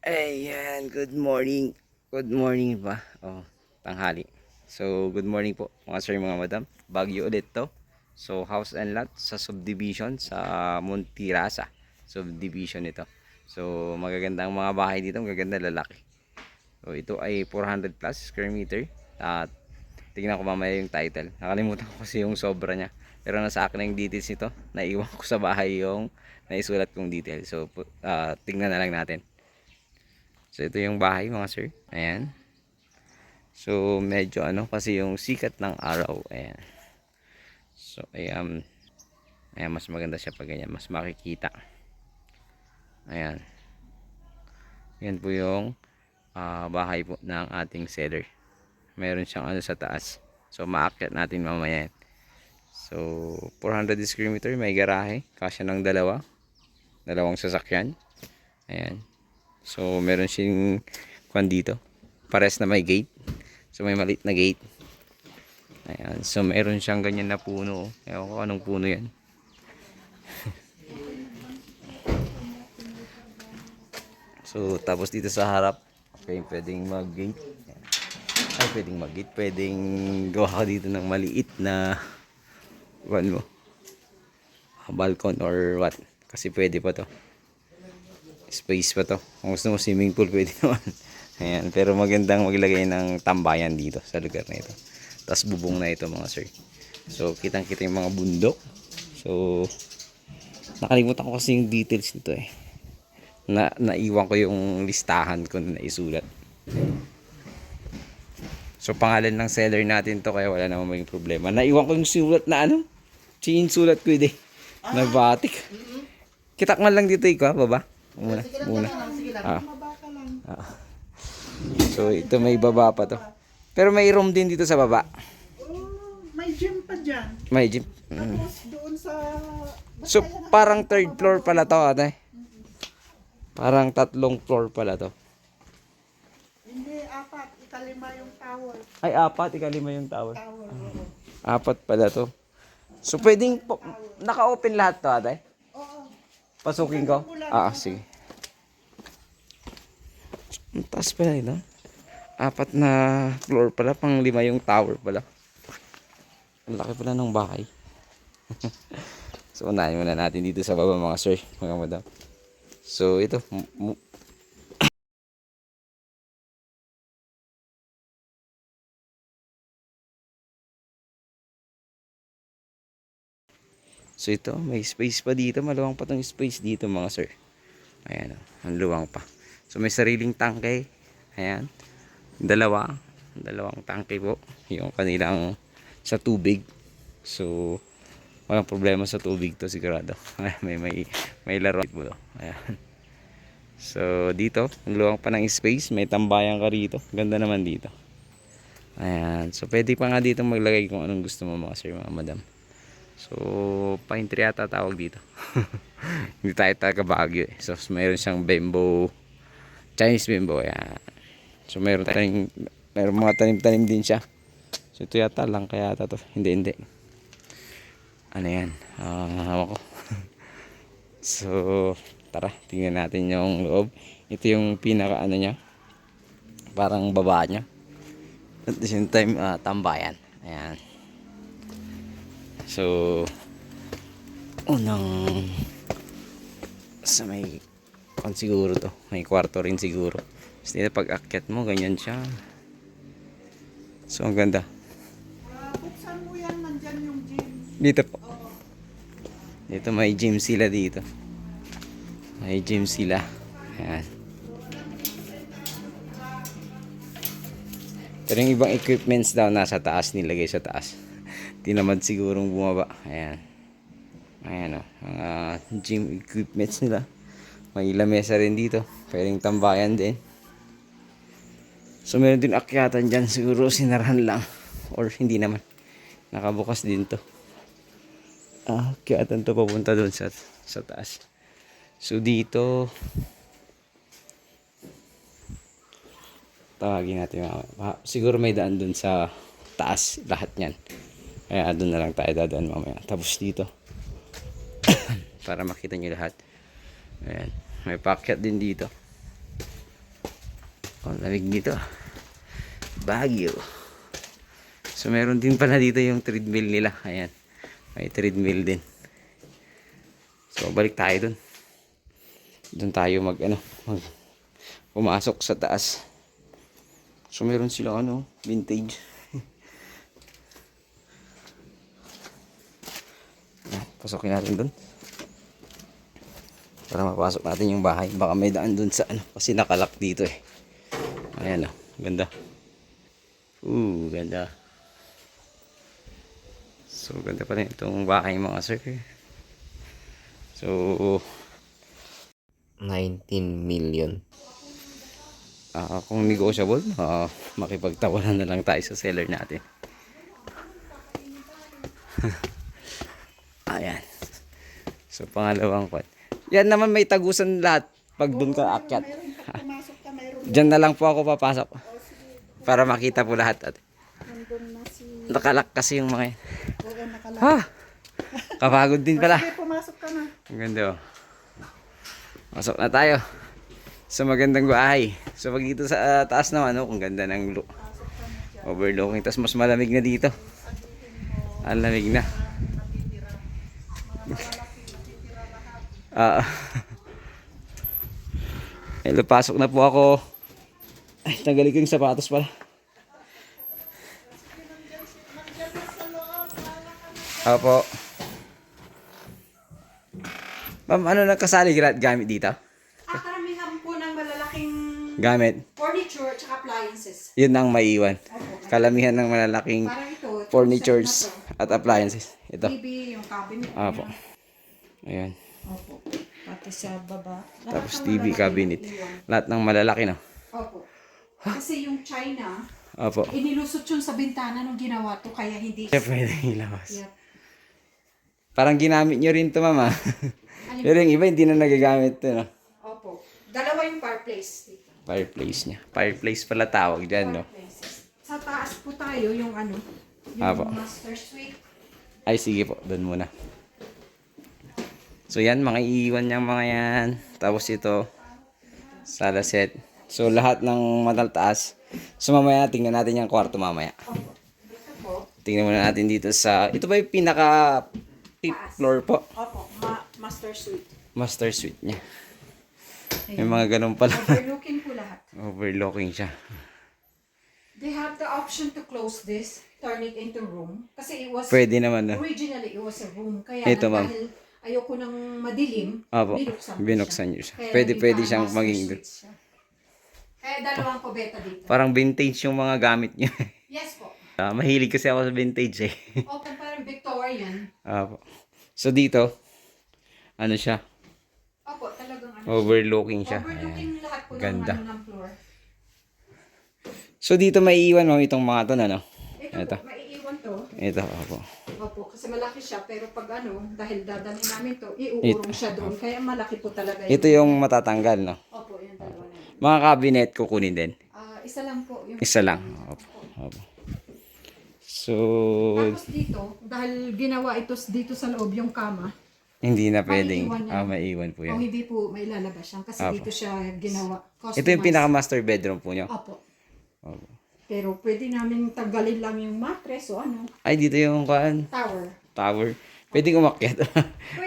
Ayan, good morning. Good morning ba? Oh, tanghali. So, good morning po mga sir, mga madam. Bagyo ulit to. So, house and lot sa subdivision sa Montirasa. Subdivision ito. So, magagandang mga bahay dito, magaganda lalaki. So, ito ay 400 plus square meter. At tingnan ko mamaya yung title. Nakalimutan ko kasi yung sobra niya. Pero nasa akin na yung details nito. Naiwan ko sa bahay yung naisulat kong details. So, tingnan na lang natin. So ito yung bahay mga sir. Ayan. So medyo ano kasi yung sikat ng araw. Ayan. So ayan, mas maganda siya pag ganyan. Mas makikita. Ayan. Yan po yung bahay po ng ating seller. Meron siyang ano sa taas. So maakyat natin mamaya yan. So 400 square meter, may garahe. Kasya ng dalawang sasakyan. Ayan. So meron siyang kwan dito. Pares na may gate. So may maliit na gate. Ayan. So meron siyang ganyan na puno. Ewan ko anong puno yan. So tapos dito sa harap, okay, pwedeng mag-gate. Ay, pwedeng mag-gate. Pwedeng gawa ka dito ng maliit na ano mo, balcon or what. Kasi pwede pa to. Space pa to. Kung gusto mo swimming pool, pwede naman. Ayan. Pero magandang maglagay ng tambayan dito sa lugar na ito. Tapos bubong na ito mga sir. So kitang kita yung mga bundok. So nakalimutan ko kasi yung details nito eh. Naiwan ko yung listahan ko na naisulat. So pangalan ng seller natin to kaya wala naman maging problema. Naiwan ko yung sulat na ano? Sulat ko ito eh. Nagbatik. Kitak man lang dito ikaw, baba. Muna. Muna. Ah. Ah. So ito may baba pa to. Pero may room din dito sa baba. May gym pa dyan. May gym. Tapos doon sa... So parang third floor pala to ate. Parang tatlong floor pala to. Hindi, apat. Ikalima yung tower. Ay, apat. Ikalima yung tower. Tower. Apat pala to. So pwedeng naka-open lahat to ate? Oo. Pasukin ko? Sige. Ang taas pala ito. Apat na floor pala. Pang lima yung tower pala. Ang laki pala ng bahay. So unahin muna natin dito sa baba mga sir, mga madam. So ito. So ito, may space pa dito. Maluwang pa tong space dito mga sir. Ayan o, ang luwang pa. So may sariling tangke. Ayan. Dalawang tangke po. Yung kanilang sa tubig. So walang problema sa tubig to sigurado. may laro po. Ayan. So dito, ang luwang pa ng space. May tambayan ka rito. Ganda naman dito. Ayan. So pwede pa nga dito maglagay kung anong gusto mo mga sir, mga madam. So pine tree ata tawag dito. Hindi tayo taga Baguio eh. So mayroon siyang bamboo, Chinese bamboo. Ayan. So mayroon mga tanim-tanim din siya. So ito yata lang kaya ata to. Hindi. Ano yan? Hawak ko. So tara, tingnan natin yung loob. Ito yung pinaka ano niya. Parang baba niya. At the same time, tambayan. Ayan. So unang sa may siguro to. May kwarto rin siguro. Kasi pag akyat mo, ganyan siya. So ang ganda. Buksan mo yan, nandyan yung gym. Dito po. Dito may gym sila dito. May gym sila. Ayan. Pero yung ibang equipments daw nasa taas, nilagay sa taas. Di naman sigurong bumaba. Ayan. Ayan o. Mga gym equipments nila. May lamesa rin dito. Pwedeng tambayan din. So meron din akyatan dyan. Siguro sinarahan lang. Or hindi naman. Nakabukas din to. Akyatan to papunta doon sa taas. So dito tawagin natin siguro may daan dun sa taas lahat yan, kaya doon na lang tayo dadaan mamaya. Tapos dito para makita nyo lahat. Ayan. May paakyat din dito. Oh, lamig dito. Baguio. So meron din pala dito yung treadmill nila. Ayan. May treadmill din. So balik tayo dun. Doon tayo pumasok sa taas. So meron sila vintage. Pasokin natin doon. Para mapasok natin yung bahay. Baka may daan doon sa kasi nakalak dito eh. Ayan ganda. Ganda. So ganda pa rin itong bahay mga sir. So 19 million. Kung negotiable, makipagtawaran na lang tayo sa seller natin. Ayan. So pangalawang kwat. Yan naman may tagusan lahat pag doon ka akyat. Meron pag pumasok ka, meron. Diyan na lang po ako papasok. Para makita po lahat. Nandun na si... Nakalak kasi yung mga yan. Oo, nakalak. Kapagod din pala. Sige, pumasok ka na. Ang ganda Pasok na tayo. Sa magandang bahay. So pag dito sa taas naman, kung ganda ng overlooking. Tapos mas malamig na dito. Ang lamig na. Hello, pasok na po ako. Ay, tagali ko yung sapatos pala. Opo. Ma'am, ano nagkasali gamit dito? Karamihan po ng malalaking Gamit. furniture at appliances. Yun ang maiwan. Kalamihan ng malalaking Parang ito furnitures at appliances. Ito. TV, yung cabinet. Opo. Ayan. Opo. Pati sa baba. Tapos TV cabinet. Lahat ng malalaki, no? Opo. Kasi yung China, Opo. inilusot yun sa bintana nung ginawa to, kaya hindi. Siya pwede ilabas. Yep. Parang ginamit nyo rin to, mama. Pero yung iba hindi na nagagamit to, no? Opo. Dalawa yung fireplace dito. Fireplace niya. Fireplace pala tawag dyan, no? Fireplaces. Sa taas po tayo yung yung Opo. master suite. Ay, sige po. Doon muna. So, yan. Mga iiwan niyang mga yan. Tapos ito. Sala set. So, lahat ng mataltaas. So, mamaya, tingnan natin yung kwarto mamaya. Opo. Dito po. Tingnan muna natin dito sa... Ito ba yung pinaka... fifth floor po? Opo. Master suite. Master suite niya. May mga ganun pala. Overlooking po lahat. Overlooking siya. They have the option to close this, turn it into room. Kasi it was, Pwede naman, no? originally it was a room. Kaya Ito, ma'am. dahil ayoko ng madilim, Opo. binuksan Binuksan niyo siya. Kaya Pwede naging siyang master maging... suite siya. Kaya dalawang kubeta dito. Parang vintage yung mga gamit niya. Yes po. Mahilig kasi ako sa vintage eh. Open parang Victorian. Opo. So dito, ano siya? Opo, talagang Overlooking siya. Overlooking lahat po Ganda. ng floor. So dito may iwan mo itong mga to na, no? Ito po, maiiwan to. Ito, opo. Opo, kasi malaki siya. Pero pag dahil dadalhin namin to, iuurong siya doon. Kaya malaki po talaga Ito yung matatanggal, no? Opo, yung dalawa na yun. Mga cabinet kukunin din. Isa lang po. Yung Isa lang. Opo. Opo. So, Tapos dito, dahil ginawa ito dito sa loob yung kama, hindi na pwedeng maiiwan yan. maiwan po o yan. hindi po may lalabas yan kasi Apo. dito siya ginawa. Ito yung pinaka-master bedroom po nyo. Opo. Opo. Pero pwede namin tanggalin lang yung mattress o Ay, dito yung tower. tower. Pwedeng umakyat.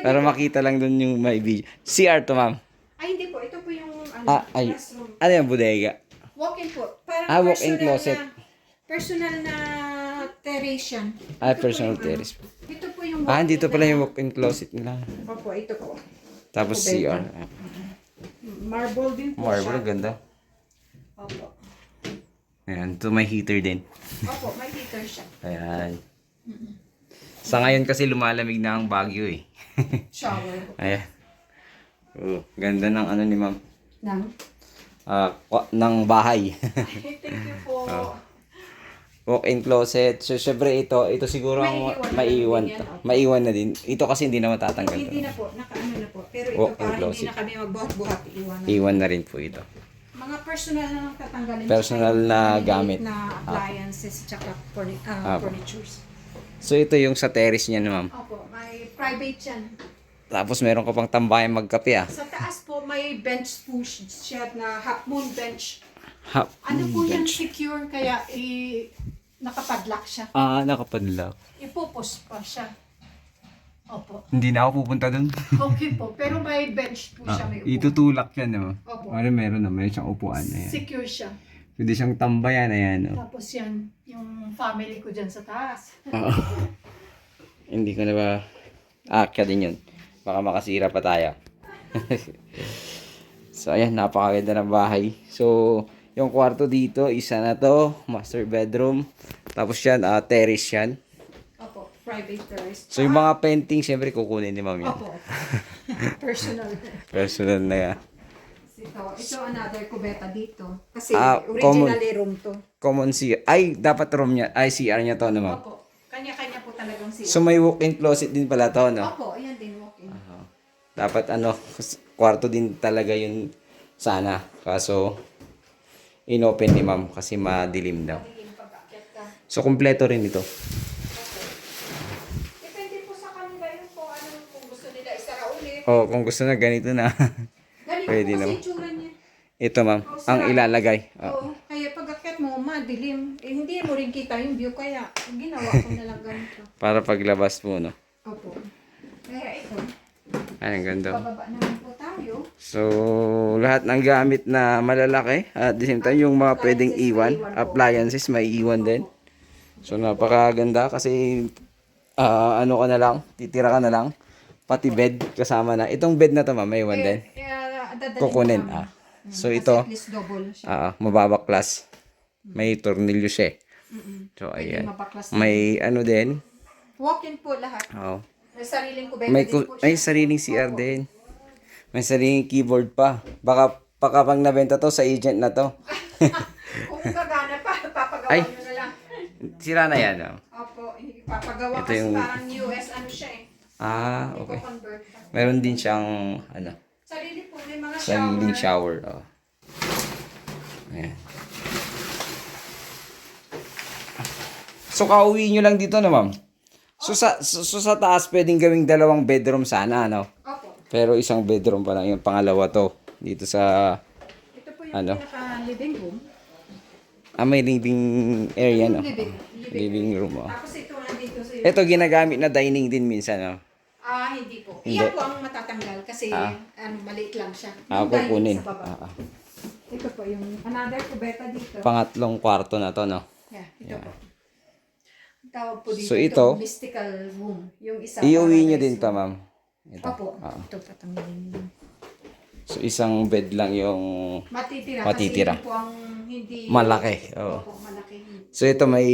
Para makita lang dun yung may video. CR to, ma'am. Ay, hindi po. Ito po yung Ay. restroom. Ano yung bodega? Walk-in po. Parang Walk-in closet. Personal na terrace yan. Ito Personal po yung terrace. Ito po yung Dito pala yung walk-in closet nila. Opo, ito po. Tapos Bodega. CR. Marble din po Marble, siya. ganda. Opo. Ayan, ito may heater din. Opo, may heater siya. Ayan. Sa ngayon kasi lumalamig na ang Baguio eh. Shower. Ayan. Ganda ng ano ni ma'am. Nang? Ng bahay. Thank you po. Walk-in closet. So, syempre ito siguro ang maiiwan to. Maiiwan na din. Ito kasi hindi na matatanggal to. Hindi na po, nakaano na po. Pero ito Walk-in para hindi closet. na kami magbuhat-buhat. Iwan na. Iwan na rin po ito. Mga personal na lang tatanggalin. Personal Tsaka na yung gamit. Na appliances, tsaka furnitures. So, ito yung sa terrace niya ma'am. Opo, may private yan. Tapos meron ka pang tambayan magkape ah. Sa taas po, may bench po siya na half moon bench. Half Ano po yan, bench. secure, kaya nakapadlock siya. Ah, nakapadlock. Ipupus pa siya. Opo. Hindi na ako pupunta doon. Okay po, pero may bench po siya, may upuan. Itutulak yan, no? Opo. Meron na, may siyang upuan. Ayan. Secure siya. Pwede siyang tambayan, ayan, no? Tapos yan, yung family ko dyan sa taas. Oo. Hindi ko na ba aakyat din yun. Baka makasira pa tayo. So, ayan, napakaganda ng bahay. So, yung kwarto dito, isa na to, master bedroom. Tapos yan, terrace yan. Opo, private terrace. So, yung mga painting, syempre, kukunin ni ma'am yan. Opo. Personal. Personal na yan. Ito another kubeta dito. Kasi common. originally room to. Common CR. Ay, dapat room niya. Ay, CR niya to, no, ma'am? Opo. Kanya-kanya po talagang siya. So, may walk-in closet din pala to, no? Opo, yan din walk-in. Dapat, kwarto din talaga yun sana. Kaso, inopen ni ma'am kasi madilim daw. Magiging pag-akyat ka. So, kumpleto rin ito. Depende po sa kanila yun kung gusto nila isara ulit. Oh, kung gusto na ganito na. Ganito Pwede po kasi naman. itsura niya. Ito, ma'am. Ang ilalagay. Oo. Kaya pag-akyat mo, madilim. Hindi mo rin kita yung view. Kaya ginawa ko na lang ganito. Para paglabas mo, no? Opo. Kaya ito, Ay, ang ganda. bababa naman po tayo. So, lahat ng gamit na malalaki. At the same time, yung mga pwedeng iwan. Appliances, may iwan din. So, napakaganda kasi ano ka na lang, titira ka na lang. Pati bed kasama na. Itong bed na to, ma'am, may iwan din. Dadalhin Kukunin. ko lang. So, Kasi ito, at least double siya. mababaklas. May tornilyo siya. So, Pwede ayan. mabaklas. May ano din. Walk-in po lahat. Oh. May sariling kubeta May din po siya. ay sariling CR din. May sariling keyboard pa. Baka pag nabenta to sa agent na to. Kung gagana pa, papagawa Ay. nyo na lang. Sira na yan. Oh. Opo, papagawa Ito kasi yung- parang US ano siya eh. Ah, okay. Convert. Meron din siyang Sarili po, may mga sariling shower. shower. Oh. Ayan. So kauwi nyo lang dito na, ma'am. So sa taas pwedeng gawing dalawang bedroom sana, no? Opo. Pero isang bedroom pa lang yung pangalawa to dito sa Ito po yung Ano? pinaka-living room. may living area, no? Living. Living room, oh. Tapos ito nandito sa Ito ginagamit na dining din minsan, no? hindi po. Hindi. Iyan po ang matatanggal kasi maliit lang siya. Yung Kukunin. dining sa baba. Ito po yung another kubeta dito. Pangatlong kwarto na to, no? Yeah, ito po. Ang tawag po dito, So, ito, mystical room. Yung isa. Iuwi nyo paradise din to, room. ma'am. Ito. Opo. Ito patanggalin nyo. So, isang bed lang yung Matitira. Matitira. Kasi yun po ang hindi... malaki. Oh. Opo, malaki. So, ito may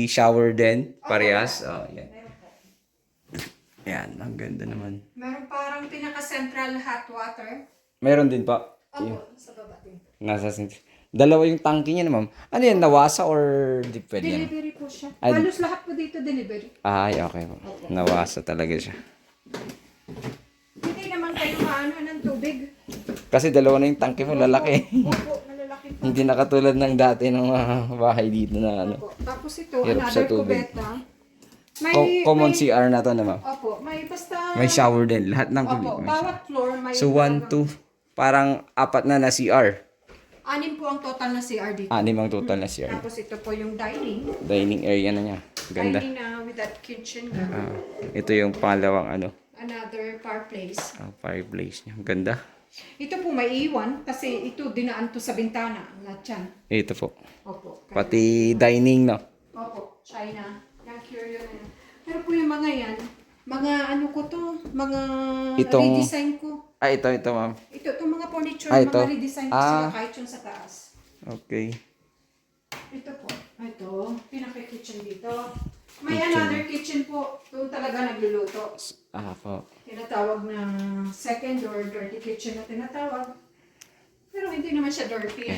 shower din. Parehas. Oh, yan. Meron po. Yan, ang ganda naman. Meron parang pinaka-central hot water. Meron din pa. Opo, sa baba din. Nasa dalawa yung tangke niya, ma'am. Ano yan, nawasa or di pwede yan? Delivery po siya. Ay- Halos lahat po dito delivery. Ay, okay po. Nawasa talaga siya. Hindi naman kayo maano ng tubig. Kasi dalawa na yung tangke mo, lalaki. Opo, malalaki po. Hindi na katulad ng dati ng mga bahay dito na ano. Opo. Tapos ito, Hirap sa another tubig. kubeta. May, Common may, CR na to na, ma'am. Opo, may basta... May shower din. Lahat ng Opo, tubig. may bawat floor may... So, 1, 2, parang apat na CR. 6 po ang total na CR dito. 6 ang total na CR. Tapos ito po yung dining. Dining area na niya. Ganda. Dining na with that kitchen. Ito yung pangalawang Another fireplace. fireplace niya. Ganda. Ito po may iwan kasi ito dinaan to sa bintana. Lahat yan. Ito po. Opo. Pati dining, no? Opo, China. Yung curio na yan. Pero po yung mga yan, mga ano ko to, mga Itong- redesign ko. Ito, ma'am. Ito, itong mga furniture, Ito. mga redesign ko sila kahit yung sa taas. Okay. Ito po. Ito, pinaka-kitchen dito. May another kitchen po. Doon talaga nagluluto. Po. Tinatawag na second or dirty kitchen na tinatawag. Pero hindi naman siya dirty.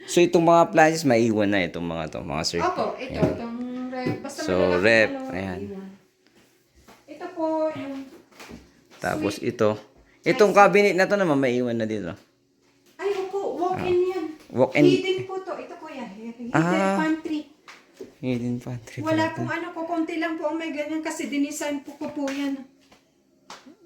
So, itong mga appliances, may iwan na itong mga to, mga sir. Opo, ito. Itong rep. Basta So, malalaki rep, ano, ayan. iwan. Ito po yung... Tapos ito. Itong cabinet na to naman, may iwan na dito. Ay, opo. Walk-in yan. Walk-in. Hidden po to. Ito po yan. Hidden pantry. Hidden pantry. Wala pong ano ko. Konti lang po ang may ganyan kasi dinisign po ko po yan.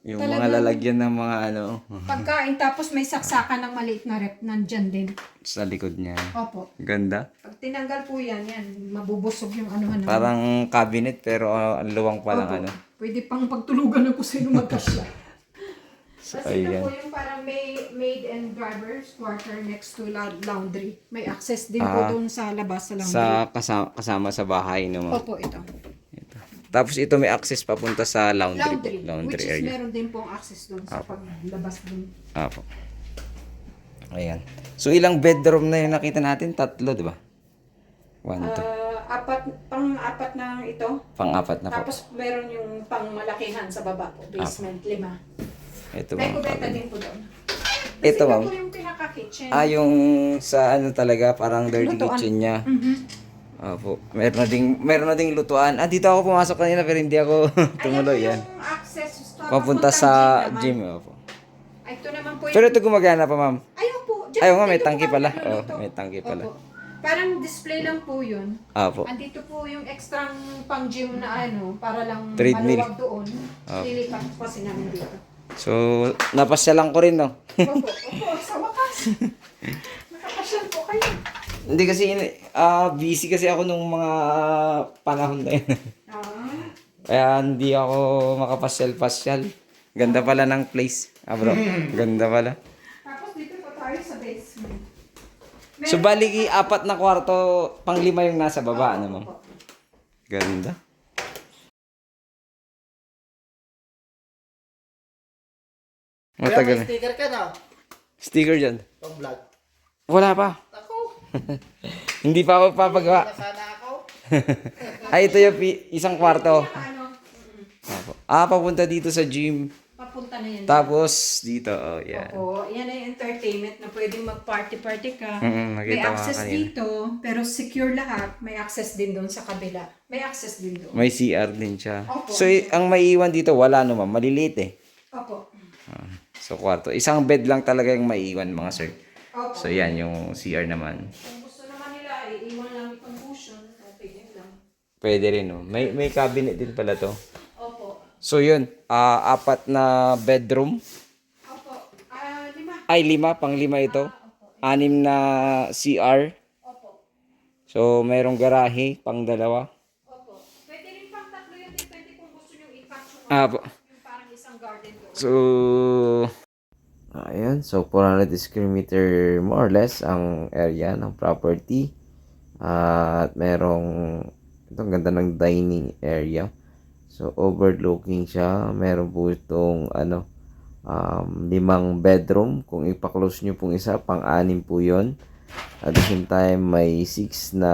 Yung mga Talagang- lalagyan ng mga ano, Pagkain, tapos may saksakan ng maliit na rep nandyan din. sa likod niya. Opo. Ganda. Pag tinanggal po yan, mabubusog yung ano. Parang cabinet pero ang luwang pa lang Opo. ano. Pwede pang pagtulugan ng kung sino magkasya. Tapos ito ayan. po yung parang maid and driver's quarter next to laundry. May access din po Ah. doon sa labas sa laundry. Sa kasama sa bahay no. Ma'am. Opo, ito. Tapos ito may access papunta sa laundry Which is area. meron din pong access doon sa paglabas din. Apo. Ayan. So ilang bedroom na yung nakita natin? 3, di ba? 1, 2. Pang-apat na ito. Pang-4 na po. Tapos meron yung pang-malakihan sa baba po. Basement, 5. Ito May mga kubeta cabinet. din po doon. Ito, ma'am. Ito po yung pinaka-kitchen. Yung sa ano talaga, parang dirty Lutuan. kitchen niya. Mhm. Opo. Meron na ding lutuan. Dito ako pumasok kanina pero hindi ako tumuloy yan. Ayan po yung access. Papunta sa gym. Opo. Ay, ito naman po yung... Pero ito gumagana pa, ma'am. Ayun po. Ayaw nga, may dito tangke po pala. kami Oh, nagluluto. may tangke pala. Opo. Parang display lang po yun. Opo. Andito po yung extra pang gym na para lang Treadmill. maluwag doon. Lilipat po kasi namin dito. So, napasyalan ko rin, no? Opo, sa wakas. Nakapasyal po kayo. Hindi kasi, busy kasi ako nung mga panahon na yun. Ah, Kaya hindi ako makapasyal-pasyal. Ganda pala ng place. Bro. Ganda pala. tapos dito po tayo sa basement. So, bali 4 na kwarto, pang 5 yung nasa baba, ano, ma'am? Opo. Ganda. Matagal. Sticker ka na. Sticker dyan. Pang vlog. Wala pa. Ako. Hindi pa ako papagawa. Sana ako. Ay, ito yung isang kwarto. Ano, Apo. Papunta dito sa gym. papunta na yan. Tapos, dito, oh, yan. Opo, yan ay entertainment na pwedeng mag-party-party ka. Nakita May ko nga access kanina. dito, pero secure lahat. May access din doon sa kabila. May access din doon. May CR din siya. Opo. So, ang maiiwan dito, wala naman. Maliliit eh. Opo. So, kwarto. Isang bed lang talaga yung maiiwan, mga sir. Opo. So, yan, yung CR naman. Kung gusto naman nila, iiwan lang itong cushion. Okay, yun lang. Pwede rin, no? May cabinet din pala to. Opo. So, yun. 4 na bedroom. Opo. 5. Ay, 5. Pang 5 ito. 6 na CR. Opo. So, merong garahe, pang 2. Opo. Pwede rin pang 3 yun. Depende kung gusto nyo i-catch Apo. yung parang isang garden doon. So, ayan. So, 400 square meter more or less ang area ng property. At merong, itong ganda ng dining area. So, overlooking siya. Meron po itong, 5 bedroom. Kung ipa-close nyo pong isa, pang-6 po yun. At the same time, may 6 na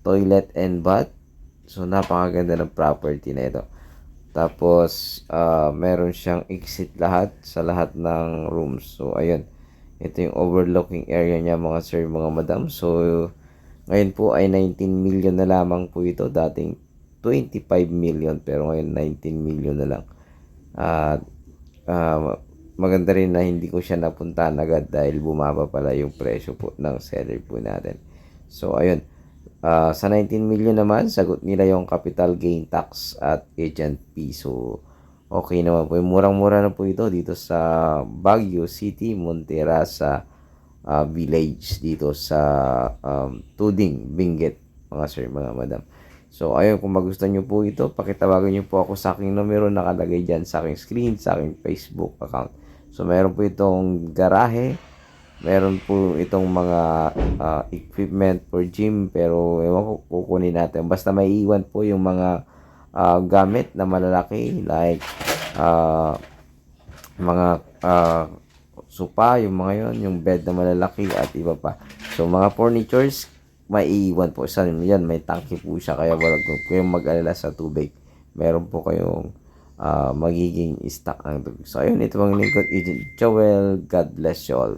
toilet and bath. So, napakaganda ng property na ito. Tapos, meron siyang exit lahat sa lahat ng rooms. So, ayun. Ito yung overlooking area niya, mga sir, mga madam. So, ngayon po ay 19 million na lamang po ito. Dating 25 million, pero ngayon 19 million na lang. At, maganda rin na hindi ko siya napuntahan agad dahil bumaba pala yung presyo po ng seller po natin. So, ayun. Sa 19 million naman, sagot nila yung capital gain tax at agent fee. So, okay naman po. Murang-mura na po ito dito sa Baguio City, Monterasa Village, dito sa Tuding, Benguet, mga sir, mga madam. So, ayun, kung magustuhan nyo po ito, pakitawagan nyo po ako sa aking numero, nakalagay dyan sa aking screen, sa aking Facebook account. So, meron po itong garahe, meron po itong mga equipment for gym, pero ewan ko, kukunin natin. Basta may iwan po yung mga gamit na malalaki, like mga sopa, yung mga yon, yung bed na malalaki at iba pa. So, mga furnitures, maiiwan po. Sa yan, may tangke po siya, kaya wala kayong mag-alala sa tubig. Meron po kayong magiging stock ng tubig. So, ayun, ito ang lingkod, Agent Joel. God bless you all.